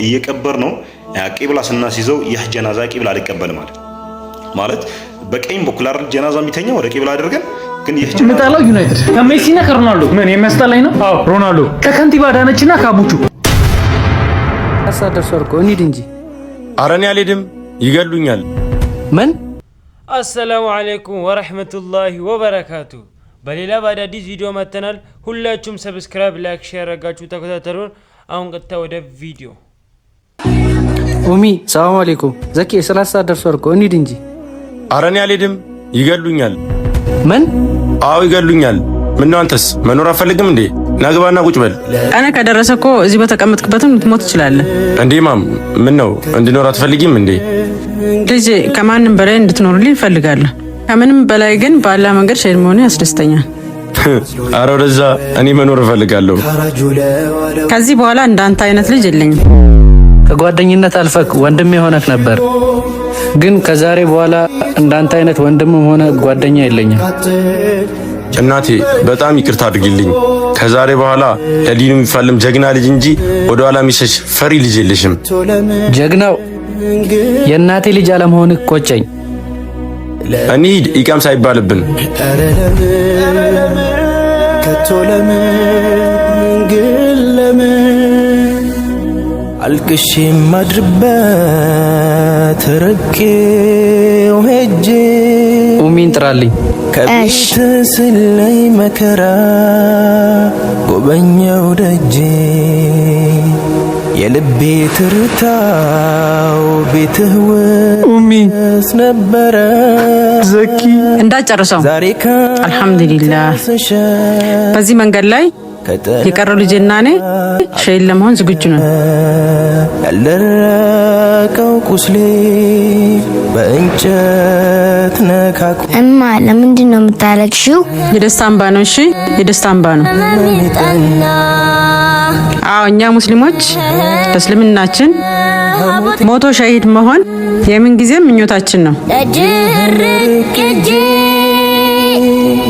እየቀበር ነው ቂብላ ስናስይዘው ይህ ጀናዛ ቂብላ አልቀበል ማለት በቀኝ በኩል አይደል ጀናዛ የሚተኛ ወደ ቂብላ አድርገን ግን ይህ ጀናዛ ምጣላው ዩናይትድ ከሜሲና ከሮናልዶ ምን የሚያስጠላኝ ነው? አዎ ሮናልዶ ከከንቲባ ዳነችና ካቡቹ አሳደርሶርኮ እንሂድ እንጂ። ኧረ እኔ አልሄድም ይገሉኛል። ምን? አሰላሙ አለይኩም ወራህመቱላሂ ወበረካቱ። በሌላ በአዳዲስ ቪዲዮ መተናል። ሁላችሁም ሰብስክራይብ፣ ላይክ፣ ሼር አድርጋችሁ ተከታተሉን። አሁን ቀጥታ ወደ ቪዲዮ። ኡሚ ሰላም አለይኩም። ዘኪ ስላሳደርሶርኮ እንሂድ እንጂ። ኧረ እኔ አልሄድም ይገሉኛል። ምን? አዎ ይገሉኛል። ምነው አንተስ መኖር አፈልግም እንዴ? ናግባና ቁጭ በል። እኔ ከደረሰኮ እዚህ በተቀመጥክበትም ልትሞት ትችላለህ እንዴ? ማም ምነው እንድኖር አትፈልጊም እንዴ? ልጄ ከማንም በላይ እንድትኖርልኝ እፈልጋለሁ። ከምንም በላይ ግን ባላ መንገድ ሸሂድ መሆን ያስደስተኛል። ኧረ ወደዛ እኔ መኖር እፈልጋለሁ። ከዚህ በኋላ እንዳንተ አይነት ልጅ የለኝም። ከጓደኝነት አልፈክ ወንድም የሆነክ ነበር፣ ግን ከዛሬ በኋላ እንዳንተ አይነት ወንድምም ሆነ ጓደኛ የለኝም። እናቴ በጣም ይቅርታ አድርጊልኝ። ከዛሬ በኋላ ለዲኑ የሚፋለም ጀግና ልጅ እንጂ ወደ ኋላ የሚሸሽ ፈሪ ልጅ የለሽም። ጀግናው የእናቴ ልጅ አለመሆንክ ቆጨኝ። እንሂድ ኢቃም ሳይባልብን። አልቅሼ ማድርበት ርቄው ሄጄ ኡሚን ጥራልኝ። ከቤት ስለይ መከራ ጎበኛው ደጄ የልቤ ትርታው ቤትህ ውስጥ ነበረ። ዘኪ እንዳጨርሰው አልሐምዱሊላህ። በዚህ መንገድ ላይ የቀረው ልጅና እኔ ሸሂድ ለመሆን ዝግጁ ነን። ያልደረቀው ቁስሌ በእንጨት ነካኩ። እማ ለምንድን ነው የምታለቅሽው? የደስታ እንባ ነው። እሺ የደስታ እንባ ነው። አዎ እኛ ሙስሊሞች ለእስልምናችን ሞቶ ሸሂድ መሆን የምን ጊዜም ምኞታችን ነው።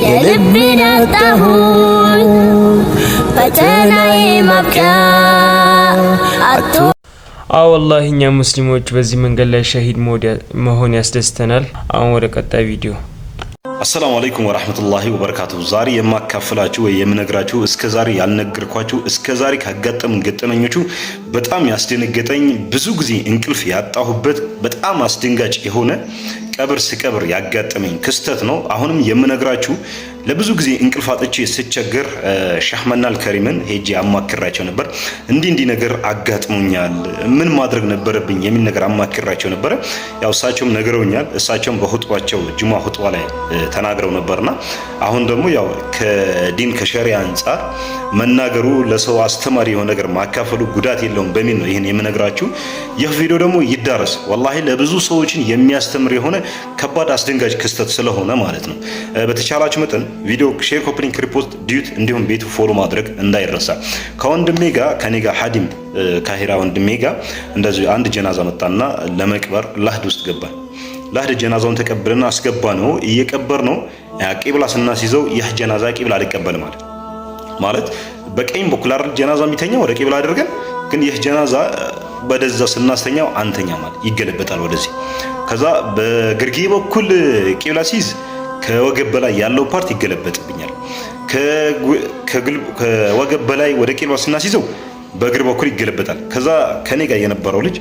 የልቤን አጣሁኝ ፈተናዬ ማብቂያ አቶ ወላሂ እኛ ሙስሊሞች በዚህ መንገድ ላይ ሸሂድ መሆን ያስደስተናል። አሁን ወደ ቀጣይ ቪዲዮ። አሰላሙ አለይኩም ወራህመቱላሂ ወበረካቱ። ዛሬ የማካፈላችሁ ወይ የምነግራችሁ እስከዛሬ ያልነገርኳችሁ እስከዛሬ ካጋጠሙኝ ገጠመኞቹ በጣም ያስደነገጠኝ ብዙ ጊዜ እንቅልፍ ያጣሁበት በጣም አስደንጋጭ የሆነ ቀብር ስቀብር ያጋጠመኝ ክስተት ነው። አሁንም የምነግራችሁ ለብዙ ጊዜ እንቅልፍ አጥቼ ስቸገር ሼህ መናል ከሪምን ሄጄ አማክራቸው ነበር። እንዲህ ነገር አጋጥሞኛል፣ ምን ማድረግ ነበረብኝ የሚል ነገር አማክራቸው ነበር። ያው እሳቸውም ነገረውኛል። እሳቸውም በኹጥባቸው ጁማ ኹጥባ ላይ ተናግረው ነበርና አሁን ደግሞ ያው ከዲን ከሸሪዓ አንፃር መናገሩ ለሰው አስተማሪ የሆነ ነገር ማካፈሉ ጉዳት የለውም በሚል ነው ይሄን የምነግራችሁ። ይህ ቪዲዮ ደግሞ ይዳረስ ወላሂ ለብዙ ሰዎችን የሚያስተምር የሆነ ከባድ አስደንጋጭ ክስተት ስለሆነ ማለት ነው። በተቻላችሁ መጠን ቪዲዮ ሼር፣ ኮፒ ሊንክ፣ ሪፖስት፣ ዲዩት እንዲሁም ቤቱ ፎሎ ማድረግ እንዳይረሳ። ከወንድሜ ጋር ከኔ ጋር ሐዲም ካሂራ ወንድሜ ጋር እንደዚህ አንድ ጀናዛ መጣና ለመቅበር ላህድ ውስጥ ገባን። ላህድ ጀናዛውን ተቀብለና አስገባ ነው እየቀበር ነው ቂብላ ስናስይዘው ይህ ጀናዛ ቂብላ አልቀበል ማለት በቀኝ በኩል አይደል ጀናዛ የሚተኛ ወደ ቂብላ አድርገን ግን ይህ ጀናዛ በደዛ ስናስተኛው አንተኛ ማለት ይገለበጣል ወደዚህ። ከዛ በግርጌ በኩል ቂብላ ሲይዝ ከወገብ በላይ ያለው ፓርት ይገለበጥብኛል። ከወገብ በላይ ወደ ቂብላ ስናስይዘው በእግር በኩል ይገለበጣል። ከዛ ከኔ ጋር የነበረው ልጅ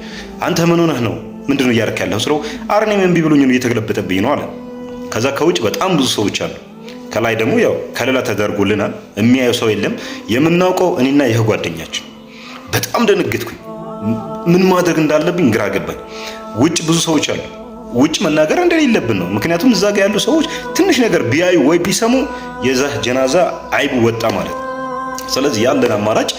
አንተ ምን ሆነህ ነው? ምንድነው እያደረክ ያለው? ስለው አርኔ ምን ቢብሉኝ ነው እየተገለበጠብኝ ነው አለ። ከዛ ከውጭ በጣም ብዙ ሰዎች አሉ። ከላይ ደግሞ ያው ከለላ ተደርጎልናል። የሚያየው ሰው የለም። የምናውቀው እኔና ይህ ጓደኛችን። በጣም ደነገጥኩኝ። ምን ማድረግ እንዳለብኝ ግራ ገባኝ። ውጭ ብዙ ሰዎች አሉ። ውጭ መናገር እንደሌለብን ነው። ምክንያቱም እዛ ጋር ያሉ ሰዎች ትንሽ ነገር ቢያዩ ወይ ቢሰሙ የዛ ጀናዛ አይቡ ወጣ ማለት ነው። ስለዚህ ያለን አማራጭ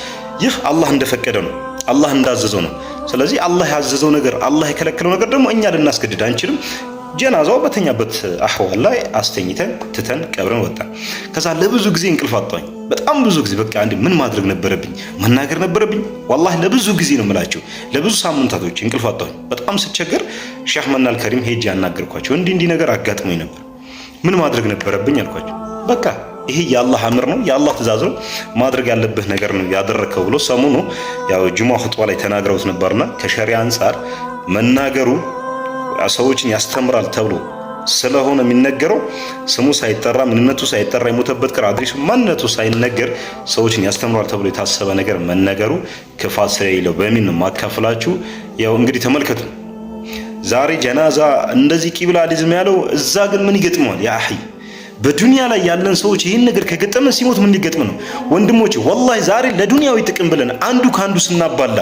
ይህ አላህ እንደፈቀደ ነው፣ አላህ እንዳዘዘው ነው። ስለዚህ አላህ ያዘዘው ነገር አላህ የከለከለው ነገር ደግሞ እኛ ልናስገድድ አንችልም። ጀናዛው በተኛበት አህዋል ላይ አስተኝተን ትተን ቀብረን ወጣን። ከዛ ለብዙ ጊዜ እንቅልፍ አጣኝ። በጣም ብዙ ጊዜ በቃ አንዴ ምን ማድረግ ነበረብኝ? መናገር ነበረብኝ። ወላሂ ለብዙ ጊዜ ነው የምላችሁ፣ ለብዙ ሳምንታቶች እንቅልፍ አጣኝ። በጣም ስቸገር ሼህ መናል ከሪም ሄጄ ያናገርኳቸው እንዲህ ነገር አጋጥሞኝ ነበር፣ ምን ማድረግ ነበረብኝ አልኳቸው። በቃ ይሄ የአላህ አምር ነው፣ የአላህ ትእዛዝ ነው፣ ማድረግ ያለብህ ነገር ነው ያደረከው ብሎ ሰሞኑ ያው ጁማ ኹጥባ ላይ ተናግረውት ነበርና ከሸሪዓ አንፃር መናገሩ ሰዎችን ያስተምራል ተብሎ ስለሆነ የሚነገረው ስሙ ሳይጠራ ምንነቱ ሳይጠራ የሞተበት ቀር አድሬሱ ማንነቱ ሳይነገር ሰዎችን ያስተምራል ተብሎ የታሰበ ነገር መነገሩ ክፋት ስለሌለው በሚል ነው ማካፈላችሁ። ያው እንግዲህ ተመልከቱ። ዛሬ ጀናዛ እንደዚህ ቂብላ ሊዝም ያለው እዛ ግን ምን ይገጥመዋል? ያ አኺ በዱንያ ላይ ያለን ሰዎች ይህን ነገር ከገጠመን ሲሞት ምን ሊገጥም ነው? ወንድሞቼ ወላሂ ዛሬ ለዱንያዊ ጥቅም ብለን አንዱ ካንዱ ስናባላ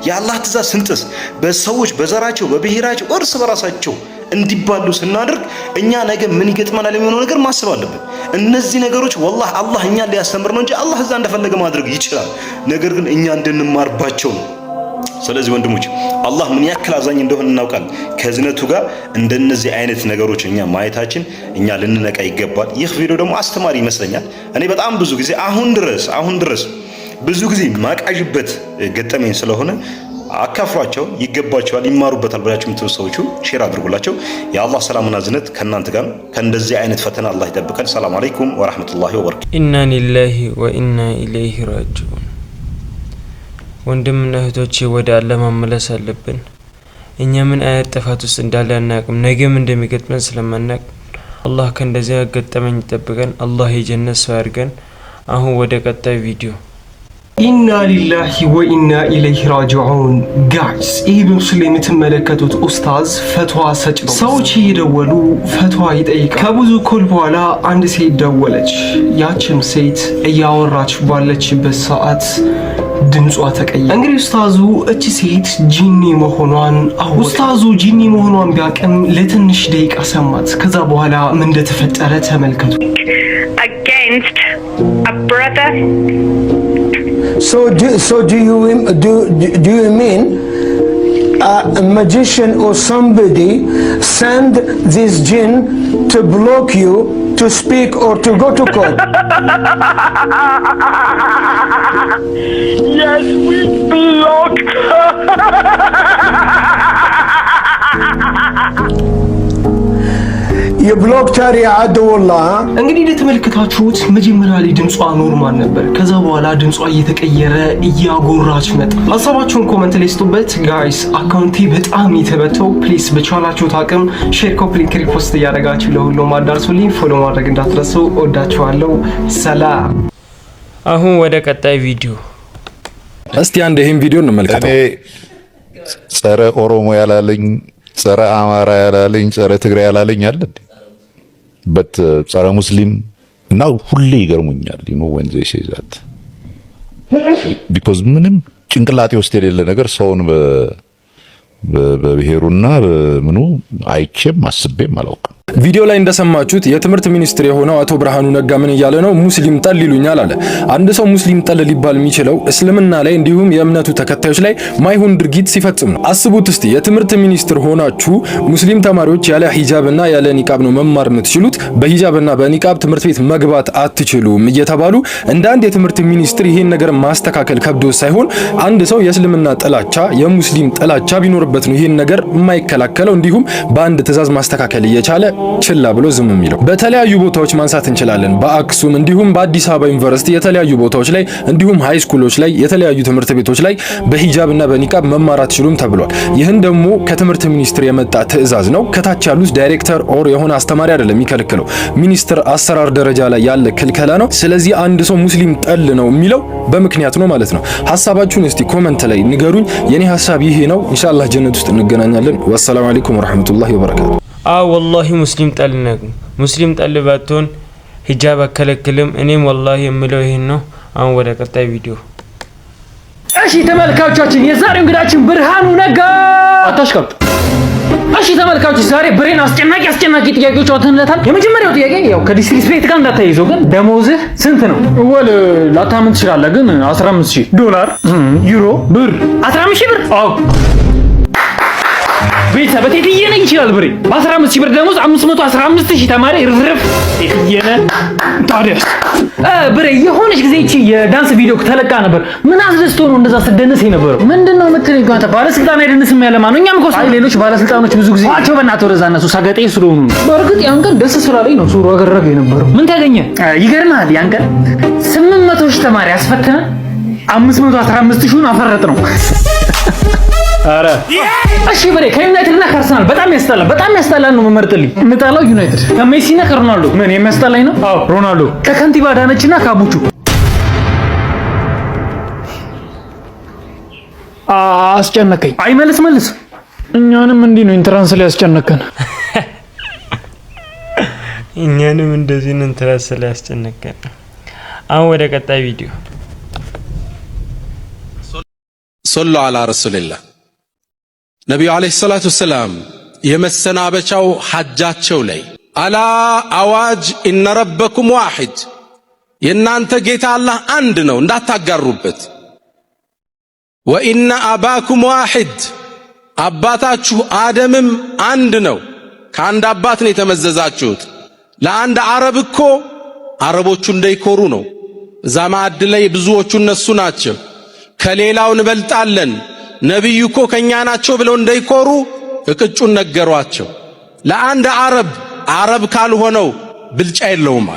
የአላህ ትእዛዝ ስንጥስ በሰዎች በዘራቸው በብሔራቸው እርስ በራሳቸው እንዲባሉ ስናደርግ እኛ ነገ ምን ይገጥመናል የሚሆነው ነገር ማሰብ አለብን። እነዚህ ነገሮች ወላሂ አላህ እኛን ሊያስተምር ነው እንጂ አላህ እዛ እንደፈለገ ማድረግ ይችላል። ነገር ግን እኛ እንድንማርባቸው ነው። ስለዚህ ወንድሞች አላህ ምን ያክል አዛኝ እንደሆነ እናውቃለን። ከዝነቱ ጋር እንደነዚህ አይነት ነገሮች እኛ ማየታችን እኛ ልንነቃ ይገባል። ይህ ቪዲዮ ደግሞ አስተማሪ ይመስለኛል። እኔ በጣም ብዙ ጊዜ አሁን ድረስ ብዙ ጊዜ ማቃዥበት ገጠመኝ ስለሆነ አካፍሯቸው፣ ይገባቸዋል፣ ይማሩበታል ብላችሁ የምትወሰውቹ ሼር አድርጉላቸው። የአላህ ሰላምና ዝነት ከእናንተ ጋር ከእንደዚህ አይነት ፈተና አላህ ይጠብቀን። ሰላም አለይኩም ወራህመቱላሂ ወበረካቱ። ኢና ሊላሂ ወኢና ኢለይሂ ራጂዑን። ወንድምና እህቶቼ ወደ አላህ መመለስ አለብን። እኛ ምን አይነት ጥፋት ውስጥ እንዳለ አናውቅም። ነገም እንደሚገጥመን ስለማናውቅ አላህ ከእንደዚህ ገጠመኝ ይጠብቀን። አላህ የጀነት ሰው ያድርገን። አሁን ወደ ቀጣይ ቪዲዮ። ኢና ሊላሂ ወኢና ኢለይሂ ራጂዑን። ጋይስ ይህ በምስሉ ላይ የምትመለከቱት ኡስታዝ ፈትዋ ሰጭ ነው። ሰዎች እየደወሉ ፈትዋ ይጠይቃል። ከብዙ ኮል በኋላ አንድ ሴት ደወለች። ያችም ሴት እያወራች ባለችበት ሰዓት ድምጿ ተቀየረ። እንግዲህ ኡስታዙ እቺ ሴት ጂኒ መሆኗን ኡስታዙ ጂኒ መሆኗን ቢያቅም ለትንሽ ደቂቃ ሰማት። ከዛ በኋላ ምን እንደተፈጠረ ተመልከቱ። against a brother. So do you mean a magician or somebody send this jinn to block you to speak or to go to court? Yes, we blocked her. የብሎክተር ያአደውላ እንግዲህ እንደተመለከታችሁት መጀመሪያ ላይ ድምጿ ኖርማል ነበር። ከዛ በኋላ ድምጿ እየተቀየረ እያጎራች መጣ። ሀሳባችሁን ኮሜንት ላይ ስጡበት ጋይስ። አካውንቴ በጣም የተበተው፣ ፕሊስ በቻላችሁት አቅም ሼር፣ ኮፒ ሊንክ፣ ሪፖስት እያደረጋችሁ ለሁሉም አዳርሱልኝ። ፎሎ ማድረግ እንዳትረሱ። ወዳችኋለሁ። ሰላም። አሁን ወደ ቀጣይ ቪዲዮ። እስቲ አንድ ይሄን ቪዲዮ እንመልከተው። እኔ ጸረ ኦሮሞ ያላለኝ፣ ጸረ አማራ ያላለኝ፣ ጸረ ትግራይ ያላለኝ አለ በት ጸረ ሙስሊም እና ሁሌ ይገርሙኛል። when they say that because ምንም ጭንቅላቴ ውስጥ የሌለ ነገር ሰውን በብሔሩና በምኑ አይቼም አስቤም አላውቅም። ቪዲዮ ላይ እንደሰማችሁት የትምህርት ሚኒስትር የሆነው አቶ ብርሃኑ ነጋ ምን እያለ ነው? ሙስሊም ጠል ይሉኛል አለ። አንድ ሰው ሙስሊም ጠል ሊባል የሚችለው እስልምና ላይ እንዲሁም የእምነቱ ተከታዮች ላይ ማይሆን ድርጊት ሲፈጽም ነው። አስቡት እስቲ የትምህርት ሚኒስትር ሆናችሁ ሙስሊም ተማሪዎች ያለ ሂጃብና ያለ ኒቃብ ነው መማር የምትችሉት፣ በሂጃብና በኒቃብ ትምህርት ቤት መግባት አትችሉም እየተባሉ እንደ አንድ የትምህርት ሚኒስትር ይሄን ነገር ማስተካከል ከብዶ ሳይሆን አንድ ሰው የእስልምና ጥላቻ የሙስሊም ጥላቻ ቢኖርበት ነው ይሄን ነገር የማይከላከለው እንዲሁም በአንድ ትዕዛዝ ማስተካከል እየቻለ ችላ ብሎ ዝም የሚለው። በተለያዩ ቦታዎች ማንሳት እንችላለን። በአክሱም እንዲሁም በአዲስ አበባ ዩኒቨርሲቲ የተለያዩ ቦታዎች ላይ እንዲሁም ሃይ ስኩሎች ላይ የተለያዩ ትምህርት ቤቶች ላይ በሂጃብና በኒቃብ መማር አትችሉም ተብሏል። ይህን ደግሞ ከትምህርት ሚኒስቴር የመጣ ትዕዛዝ ነው። ከታች ያሉት ዳይሬክተር ኦር የሆነ አስተማሪ አይደለም የሚከለክለው፣ ሚኒስቴር አሰራር ደረጃ ላይ ያለ ክልከላ ነው። ስለዚህ አንድ ሰው ሙስሊም ጠል ነው የሚለው በምክንያት ነው ማለት ነው። ሐሳባችሁን እስቲ ኮሜንት ላይ ንገሩኝ። የኔ ሐሳብ ይሄ ነው። ኢንሻአላህ ጀነት ውስጥ እንገናኛለን። ወሰላሙ አለይኩም ወራህመቱላሂ ወበረካቱ። ወላሂ ሙስሊም ጠል ነኝ። ሙስሊም ጠል ባትሆን ሂጃብ አከለክልም። እኔም ወላሂ የምለው ይሄን ነው። አሁን ወደ ቀጣይ ቪዲዮ። እሺ ተመልካቾቻችን የዛሬው እንግዳችን ብርሃኑ ነጋ አታሽቀብጥ። እሺ ተመልካቾች ዛሬ ብሬን አስጨናቂ ጥያቄዎች አውጥተንለታል። የመጀመሪያው ጥያቄ ያው ከዲስሪስፔክት ጋር እንዳታይዘው፣ ግን ደሞዝህ ስንት ነው? ወል ላታምን ትችላለህ፣ ግን 15000 ዶላር፣ ዩሮ፣ ብር 15000 ብር። አዎ ቤተሰብ በቴትዬ ነኝ ይችላል ብሬ በ15 ሺህ ብር ደሞዝ 515,000 ተማሪ ርፍርፍ ቴትዬ ነህ ታዲያስ ብሬ የሆነች ጊዜ እቺ የዳንስ ቪዲዮ ተለቃ ነበር ምን አስደስቶ ነው እንደዛ ስደንስ የነበረው ምንድነው የምትለኝ አንተ ባለስልጣን አይደንስም ያለ ማን ነው እኛም እኮ ሌሎች ባለስልጣኖች ብዙ ጊዜ አቸው በእናትህ ወደዛ እነሱ ሰገጤ ስለሆኑ ነው በእርግጥ ያን ቀን ደስ ስላለኝ ነው ሱሩ አገረገ የነበረው ምን ታገኘ ይገርምሃል ያን ቀን 800,000 ተማሪ አስፈተነ 515,000 አፈረጥ ነው አረ እሺ ብሬ ከዩናይትድ እና ከአርሰናል በጣም ያስጠላል ነው መመርጥልኝ የምጠላው ዩናይትድ ከሜሲ እና ከሮናልዶ ምን የሚያስጠላኝ ነው አዎ ሮናልዶ ከከንቲባ ዳነችና ካቡቹ አስጨነቀኝ መልስ እኛንም እንዲህ ነው ኢንትራንስ ላይ ያስጨነቀን እኛንም እንደዚህ ነው ኢንትራንስ ላይ ያስጨነቀን አሁን ወደ ቀጣይ ቪዲዮ ሶሎ አላ ረሱልላህ ነቢዩ አለይሂ ሰላቱ ወሰላም የመሰናበቻው ሐጃቸው ላይ አላ አዋጅ ኢነ ረበኩም ዋሂድ የናንተ ጌታ አላህ አንድ ነው እንዳታጋሩበት ወኢነ አባኩም ዋሂድ አባታችሁ አደምም አንድ ነው ከአንድ አባት ነው የተመዘዛችሁት ለአንድ አረብ እኮ አረቦቹ እንዳይኮሩ ነው እዛ ማዕድ ላይ ብዙዎቹ እነሱ ናቸው ከሌላው እንበልጣለን ነብዩ እኮ ከኛ ናቸው ብለው እንዳይኮሩ እቅጩን ነገሯቸው ለአንድ አረብ ካልሆነው ብልጫ የለውም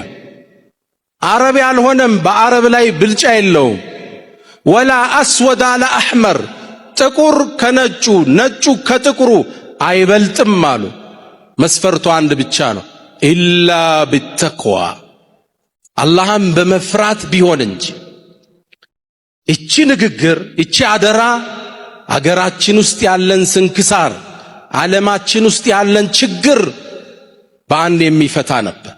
አረብ ያልሆነም በአረብ ላይ ብልጫ የለውም ወላ አስወድ አለ አህመር ጥቁር ከነጩ ነጩ ከጥቁሩ አይበልጥም አሉ መስፈርቱ አንድ ብቻ ነው ኢላ ቢተቅዋ አላህን በመፍራት ቢሆን እንጂ እቺ ንግግር እቺ አደራ አገራችን ውስጥ ያለን ስንክሳር ዓለማችን ውስጥ ያለን ችግር በአንድ የሚፈታ ነበር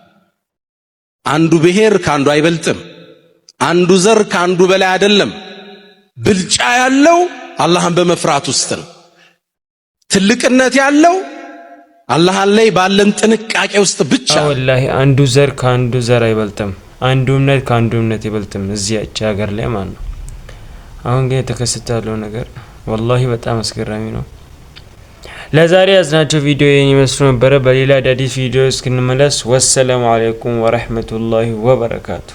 አንዱ ብሔር ካንዱ አይበልጥም አንዱ ዘር ካንዱ በላይ አይደለም ብልጫ ያለው አላህን በመፍራት ውስጥ ነው ትልቅነት ያለው አላህን ላይ ባለን ጥንቃቄ ውስጥ ብቻ ወላሂ አንዱ ዘር ካንዱ ዘር አይበልጥም አንዱ እምነት ካንዱ እምነት አይበልጥም እዚያች ሀገር ላይ ማለት ነው አሁን ግን የተከሰተው ነገር ወላሂ በጣም አስገራሚ ነው ለዛሬ ያዝናቸው ቪዲዮ ይሄን ይመስሉ ነበር በሌላ አዲስ ቪዲዮ እስክንመለስ ወሰላሙ አለይኩም ወራህመቱላሂ ወበረካቱ